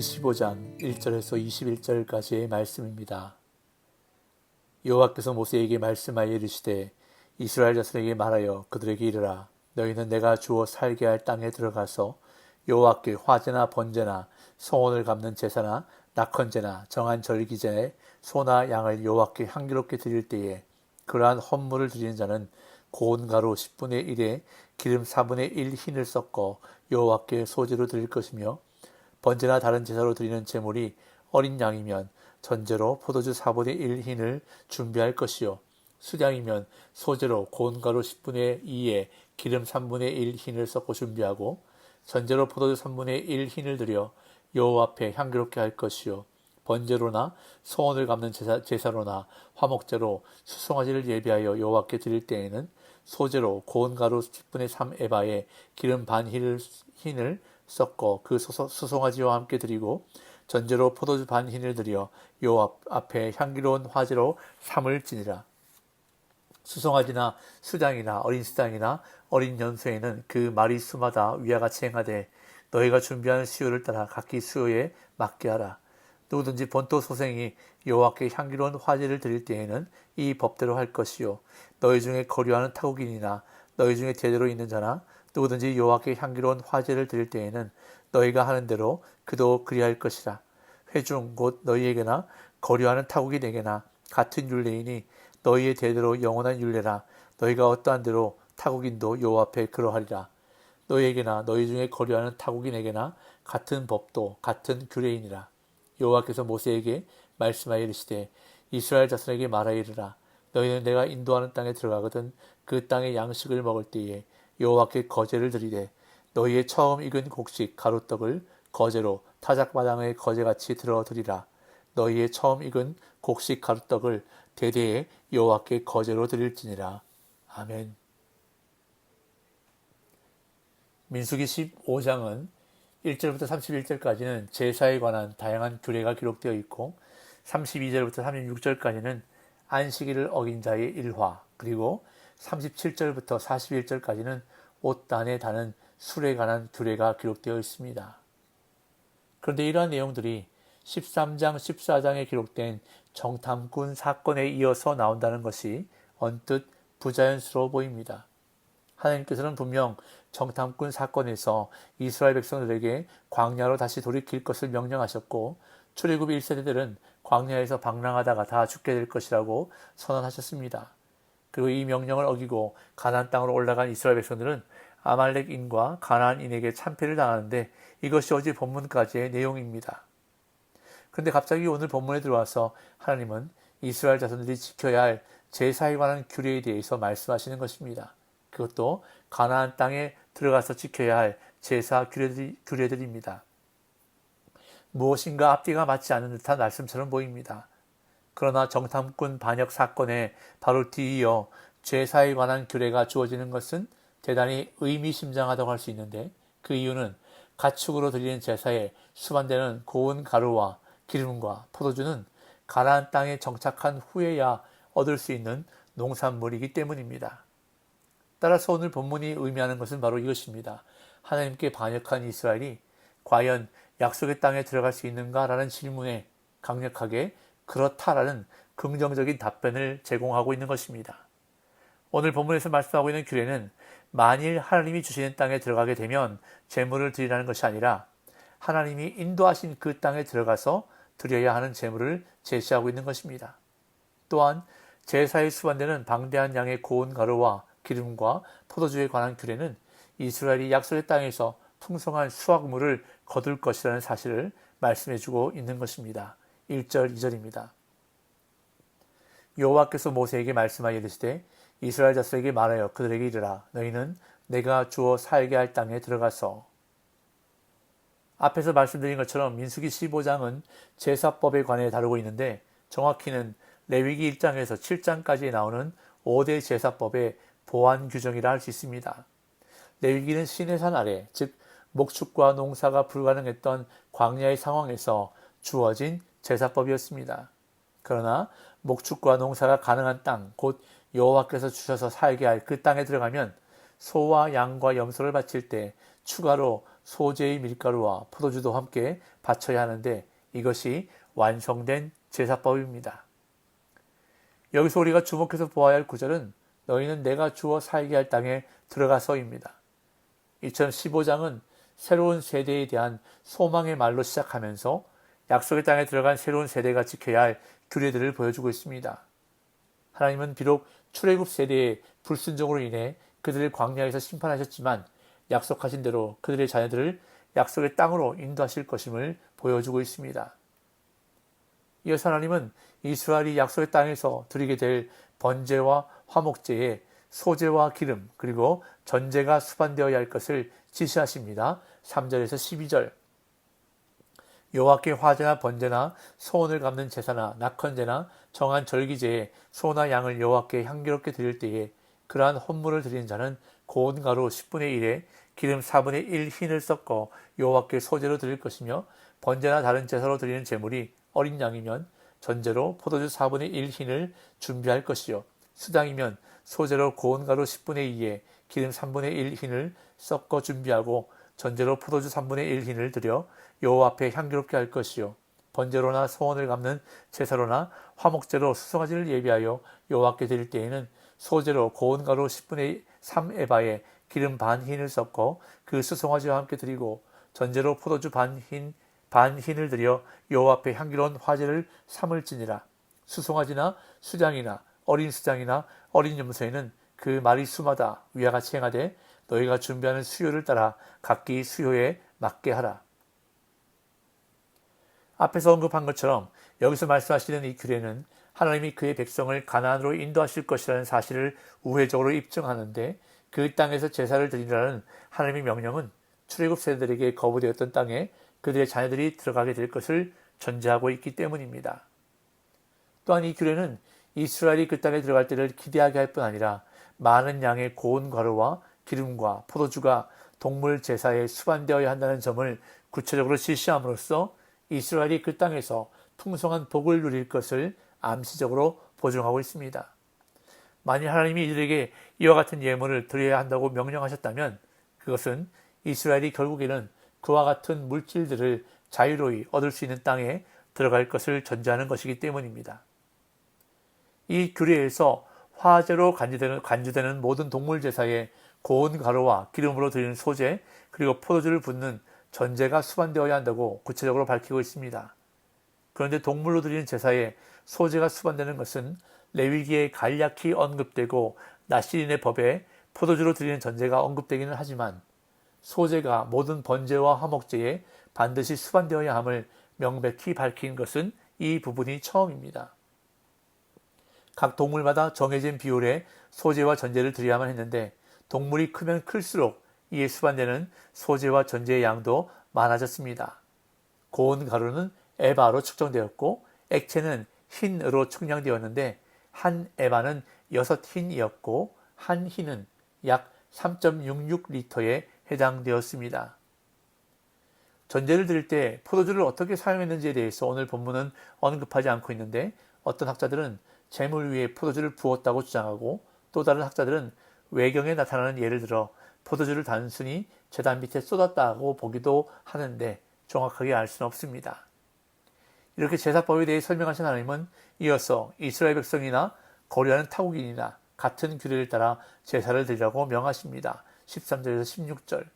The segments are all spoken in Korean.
15장 1절에서 21절까지의 말씀입니다. 여호와께서 모세에게 말씀하여 이르시되 이스라엘 자손에게 말하여 그들에게 이르라. 너희는 내가 주어 살게 할 땅에 들어가서 여호와께 화제나 번제나 성혼을 갚는 제사나 낙헌제나 정한 절기제에 소나 양을 여호와께 향기롭게 드릴 때에 그러한 헌물을 드리는 자는 고운 가루 10분의 1에 기름 4분의 1 흰을 섞어 여호와께 소제로 드릴 것이며 번제나 다른 제사로 드리는 제물이 어린 양이면 전제로 포도주 4분의 1 흰을 준비할 것이요 수량이면 소제로 고운 가루 10분의 2에 기름 3분의 1 흰을 섞어 준비하고 전제로 포도주 3분의 1 흰을 드려 여호와 앞에 향기롭게 할 것이요 번제로나 소원을 갚는 제사로나 화목제로 수송아지를 예비하여 여호와께 드릴 때에는 소제로 고운 가루 10분의 3 에바에 기름 반 흰을 섞어 그 수송아지와 함께 드리고 전제로 포도주 반 흰을 드려 여호와 앞에 향기로운 화제로 삼을 지니라. 수송아지나 수장이나 어린 수장이나 어린 연소에는 그 마리 수마다 위와 같이 행하되 너희가 준비하는 수요를 따라 각기 수요에 맞게 하라. 누구든지 본토 소생이 여호와께 향기로운 화제를 드릴 때에는 이 법대로 할 것이요 너희 중에 거류하는 타국인이나 너희 중에 제대로 있는 자나 누구든지 여호와께 향기로운 화제를 드릴 때에는 너희가 하는 대로 그도 그리할 것이라. 회중 곧 너희에게나 거류하는 타국인에게나 같은 율례이니 너희의 대대로 영원한 율례라. 너희가 어떠한 대로 타국인도 여호와 앞에 그러하리라. 너희에게나 너희 중에 거류하는 타국인에게나 같은 법도 같은 규례이니라. 여호와께서 모세에게 말씀하여 이르시되 이스라엘 자손에게 말하여 이르라. 너희는 내가 인도하는 땅에 들어가거든 그 땅의 양식을 먹을 때에 여호와께 거제를 드리되 너희의 처음 익은 곡식 가루떡을 거제로 타작마당의 거제같이 들어 드리라. 너희의 처음 익은 곡식 가루떡을 대대에 여호와께 거제로 드릴지니라. 아멘. 민수기 15장은 1절부터 31절까지는 제사에 관한 다양한 규례가 기록되어 있고 32절부터 36절까지는 안식일을 어긴 자의 일화, 그리고 37절부터 41절까지는 옷단에 다는 술에 관한 규례가 기록되어 있습니다. 그런데 이러한 내용들이 13장, 14장에 기록된 정탐꾼 사건에 이어서 나온다는 것이 언뜻 부자연스러워 보입니다. 하나님께서는 분명 정탐꾼 사건에서 이스라엘 백성들에게 광야로 다시 돌이킬 것을 명령하셨고 출애굽 1세대들은 광야에서 방랑하다가 다 죽게 될 것이라고 선언하셨습니다. 그리고 이 명령을 어기고 가나안 땅으로 올라간 이스라엘 백성들은 아말렉인과 가나안인에게 참패를 당하는데 이것이 어제 본문까지의 내용입니다. 그런데 갑자기 오늘 본문에 들어와서 하나님은 이스라엘 자손들이 지켜야 할 제사에 관한 규례에 대해서 말씀하시는 것입니다. 그것도 가나안 땅에 들어가서 지켜야 할 제사 규례들입니다. 무엇인가 앞뒤가 맞지 않는 듯한 말씀처럼 보입니다. 그러나 정탐꾼 반역 사건에 바로 뒤이어 제사에 관한 규례가 주어지는 것은 대단히 의미심장하다고 할 수 있는데 그 이유는 가축으로 드리는 제사에 수반되는 고운 가루와 기름과 포도주는 가나안 땅에 정착한 후에야 얻을 수 있는 농산물이기 때문입니다. 따라서 오늘 본문이 의미하는 것은 바로 이것입니다. 하나님께 반역한 이스라엘이 과연 약속의 땅에 들어갈 수 있는가라는 질문에 강력하게 그렇다라는 긍정적인 답변을 제공하고 있는 것입니다. 오늘 본문에서 말씀하고 있는 규례는 만일 하나님이 주시는 땅에 들어가게 되면 제물을 드리라는 것이 아니라 하나님이 인도하신 그 땅에 들어가서 드려야 하는 제물을 제시하고 있는 것입니다. 또한 제사에 수반되는 방대한 양의 고운 가루와 기름과 포도주에 관한 규례는 이스라엘이 약속의 땅에서 풍성한 수확물을 거둘 것이라는 사실을 말씀해주고 있는 것입니다. 1절, 2절입니다. 여호와께서 모세에게 말씀하여 이르시되 이스라엘 자손에게 말하여 그들에게 이르라. 너희는 내가 주어 살게 할 땅에 들어가서. 앞에서 말씀드린 것처럼 민수기 15장은 제사법에 관해 다루고 있는데 정확히는 레위기 1장에서 7장까지 나오는 5대 제사법의 보완 규정이라 할 수 있습니다. 레위기는 시내산 아래, 즉 목축과 농사가 불가능했던 광야의 상황에서 주어진 제사법이었습니다. 그러나 목축과 농사가 가능한 땅, 곧 여호와께서 주셔서 살게 할 그 땅에 들어가면 소와 양과 염소를 바칠 때 추가로 소재의 밀가루와 포도주도 함께 바쳐야 하는데 이것이 완성된 제사법입니다. 여기서 우리가 주목해서 보아야 할 구절은 너희는 내가 주어 살게 할 땅에 들어가서입니다. 2015장은 새로운 세대에 대한 소망의 말로 시작하면서 약속의 땅에 들어간 새로운 세대가 지켜야 할 규례들을 보여주고 있습니다. 하나님은 비록 출애굽 세대의 불순종으로 인해 그들을 광야에서 심판하셨지만 약속하신 대로 그들의 자녀들을 약속의 땅으로 인도하실 것임을 보여주고 있습니다. 이어서 하나님은 이스라엘이 약속의 땅에서 드리게 될 번제와 화목제에 소제와 기름 그리고 전제가 수반되어야 할 것을 지시하십니다. 3절에서 12절 여호와께 화제나 번제나 소원을 갚는 제사나 낙헌제나 정한 절기제에 소나 양을 여호와께 향기롭게 드릴 때에 그러한 헌물을 드리는 자는 고운 가루 10분의 1에 기름 4분의 1 흰을 섞어 여호와께 소제로 드릴 것이며 번제나 다른 제사로 드리는 제물이 어린 양이면 전제로 포도주 4분의 1 흰을 준비할 것이요 수당이면 소제로 고운 가루 10분의 2에 기름 3분의 1 흰을 섞어 준비하고 전제로 포도주 3분의 1 흰을 드려 여호와 앞에 향기롭게 할 것이요 번제로나 소원을 갚는 제사로나 화목제로 수송아지를 예비하여 여호와께 드릴 때에는 소제로 고운 가루 10분의 3 에바에 기름 반 흰을 섞어 그 수송아지와 함께 드리고 전제로 포도주 반 흰을 드려 여호와 앞에 향기로운 화제를 삼을지니라. 수송아지나 수장이나 어린 수장이나 어린 염소에는 그 마리수마다 위와 같이 행하되 너희가 준비하는 수요를 따라 각기 수요에 맞게 하라. 앞에서 언급한 것처럼 여기서 말씀하시는 이 규례는 하나님이 그의 백성을 가나안으로 인도하실 것이라는 사실을 우회적으로 입증하는데 그 땅에서 제사를 드리라는 하나님의 명령은 출애굽 세대들에게 거부되었던 땅에 그들의 자녀들이 들어가게 될 것을 전제하고 있기 때문입니다. 또한 이 규례는 이스라엘이 그 땅에 들어갈 때를 기대하게 할 뿐 아니라 많은 양의 고운 가루와 기름과 포도주가 동물 제사에 수반되어야 한다는 점을 구체적으로 지시함으로써 이스라엘이 그 땅에서 풍성한 복을 누릴 것을 암시적으로 보증하고 있습니다. 만일 하나님이 이들에게 이와 같은 예물을 드려야 한다고 명령하셨다면 그것은 이스라엘이 결국에는 그와 같은 물질들을 자유로이 얻을 수 있는 땅에 들어갈 것을 전제하는 것이기 때문입니다. 이 규례에서 화제로 간주되는 모든 동물 제사에 고운 가루와 기름으로 드리는 소제 그리고 포도주를 붓는 전제가 수반되어야 한다고 구체적으로 밝히고 있습니다. 그런데 동물로 드리는 제사에 소제가 수반되는 것은 레위기에 간략히 언급되고 나시린의 법에 포도주로 드리는 전제가 언급되기는 하지만 소제가 모든 번제와 화목제에 반드시 수반되어야 함을 명백히 밝힌 것은 이 부분이 처음입니다. 각 동물마다 정해진 비율의 소제와 전제를 드려야만 했는데 동물이 크면 클수록 이에 수반되는 소제와 전제의 양도 많아졌습니다. 고운 가루는 에바로 측정되었고 액체는 흰으로 측량되었는데 한 에바는 6흰이었고 한 흰은 약 3.66리터에 해당되었습니다. 전제를 드릴 때 포도주를 어떻게 사용했는지에 대해서 오늘 본문은 언급하지 않고 있는데 어떤 학자들은 제물 위에 포도주를 부었다고 주장하고 또 다른 학자들은 외경에 나타나는 예를 들어 포도주를 단순히 제단 밑에 쏟았다고 보기도 하는데 정확하게 알 수는 없습니다. 이렇게 제사법에 대해 설명하신 하나님은 이어서 이스라엘 백성이나 거류하는 타국인이나 같은 규례를 따라 제사를 드리라고 명하십니다. 13절에서 16절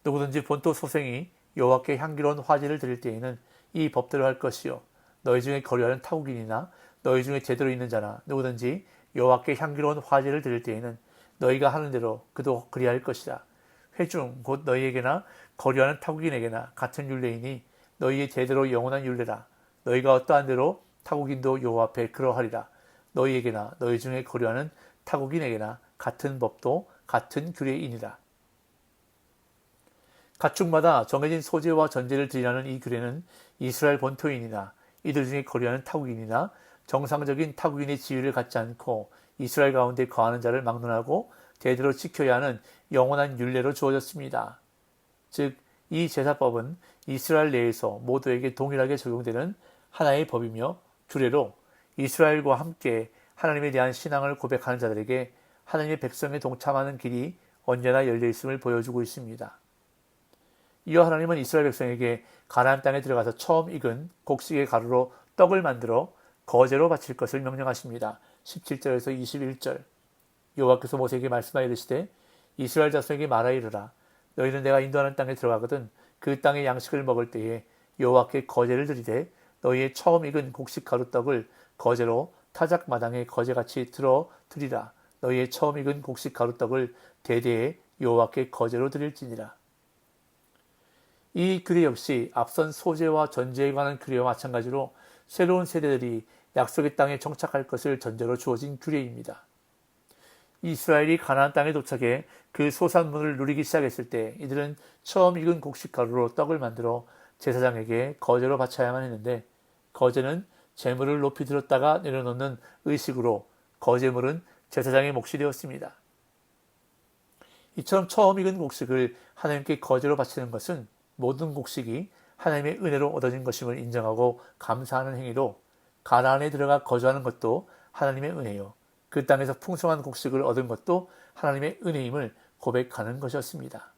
누구든지 본토 소생이 여호와께 향기로운 화제를 드릴 때에는 이 법대로 할 것이요 너희 중에 거류하는 타국인이나 너희 중에 제대로 있는 자나 누구든지 여호와께 향기로운 화제를 드릴 때에는 너희가 하는 대로 그도 그리할 것이라. 회중 곧 너희에게나 거류하는 타국인에게나 같은 율례이니 너희의 제대로 영원한 율례라. 너희가 어떠한 대로 타국인도 여호와 앞에 그러하리라. 너희에게나 너희 중에 거류하는 타국인에게나 같은 법도 같은 규례이니라. 가축마다 정해진 소제와 전제를 드리라는 이 규례는 이스라엘 본토인이나 이들 중에 거류하는 타국인이나 정상적인 타국인의 지위를 갖지 않고 이스라엘 가운데 거하는 자를 막론하고 대대로 지켜야 하는 영원한 율례로 주어졌습니다. 즉, 이 제사법은 이스라엘 내에서 모두에게 동일하게 적용되는 하나의 법이며 규례로 이스라엘과 함께 하나님에 대한 신앙을 고백하는 자들에게 하나님의 백성에 동참하는 길이 언제나 열려 있음을 보여주고 있습니다. 이어 하나님은 이스라엘 백성에게 가나안 땅에 들어가서 처음 익은 곡식의 가루로 떡을 만들어 거제로 바칠 것을 명령하십니다. 17절에서 21절. 여호와께서 모세에게 말씀하여 이르시되 이스라엘 자손에게 말하여 이르라. 너희는 내가 인도하는 땅에 들어가거든 그 땅의 양식을 먹을 때에 여호와께 거제를 드리되 너희의 처음 익은 곡식 가루떡을 거제로 타작 마당에 거제같이 들어 드리라. 너희의 처음 익은 곡식 가루떡을 대대에 여호와께 거제로 드릴지니라. 이 규례 역시 앞선 소제와 전제에 관한 규례와 마찬가지로 새로운 세대들이 약속의 땅에 정착할 것을 전제로 주어진 규례입니다. 이스라엘이 가나안 땅에 도착해 그 소산물을 누리기 시작했을 때 이들은 처음 익은 곡식 가루로 떡을 만들어 제사장에게 거제로 바쳐야만 했는데 거제는 재물을 높이 들었다가 내려놓는 의식으로 거제물은 제사장의 몫이 되었습니다. 이처럼 처음 익은 곡식을 하나님께 거제로 바치는 것은 모든 곡식이 하나님의 은혜로 얻어진 것임을 인정하고 감사하는 행위로 가나안에 들어가 거주하는 것도 하나님의 은혜요. 그 땅에서 풍성한 곡식을 얻은 것도 하나님의 은혜임을 고백하는 것이었습니다.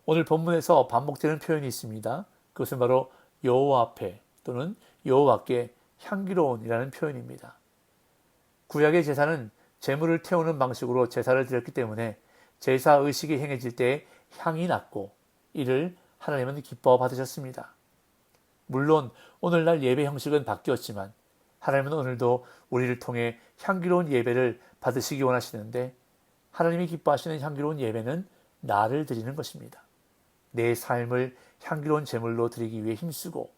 오늘 본문에서 반복되는 표현이 있습니다. 그것은 바로 여호와 앞에 또는 여호와께 향기로운이라는 표현입니다. 구약의 제사는 제물을 태우는 방식으로 제사를 드렸기 때문에 제사 의식이 행해질 때 향이 났고 이를 하나님은 기뻐 받으셨습니다. 물론 오늘날 예배 형식은 바뀌었지만 하나님은 오늘도 우리를 통해 향기로운 예배를 받으시기 원하시는데 하나님이 기뻐하시는 향기로운 예배는 나를 드리는 것입니다. 내 삶을 향기로운 제물로 드리기 위해 힘쓰고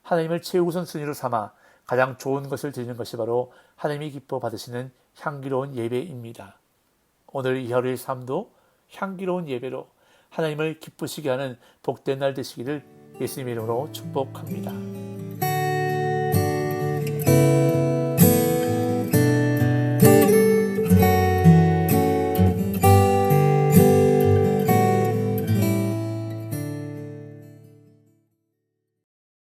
하나님을 최우선 순위로 삼아 가장 좋은 것을 드리는 것이 바로 하나님이 기뻐 받으시는 향기로운 예배입니다. 오늘 이 하루의 삶도 향기로운 예배로 하나님을 기쁘시게 하는 복된 날 되시기를 예수님의 이름으로 축복합니다.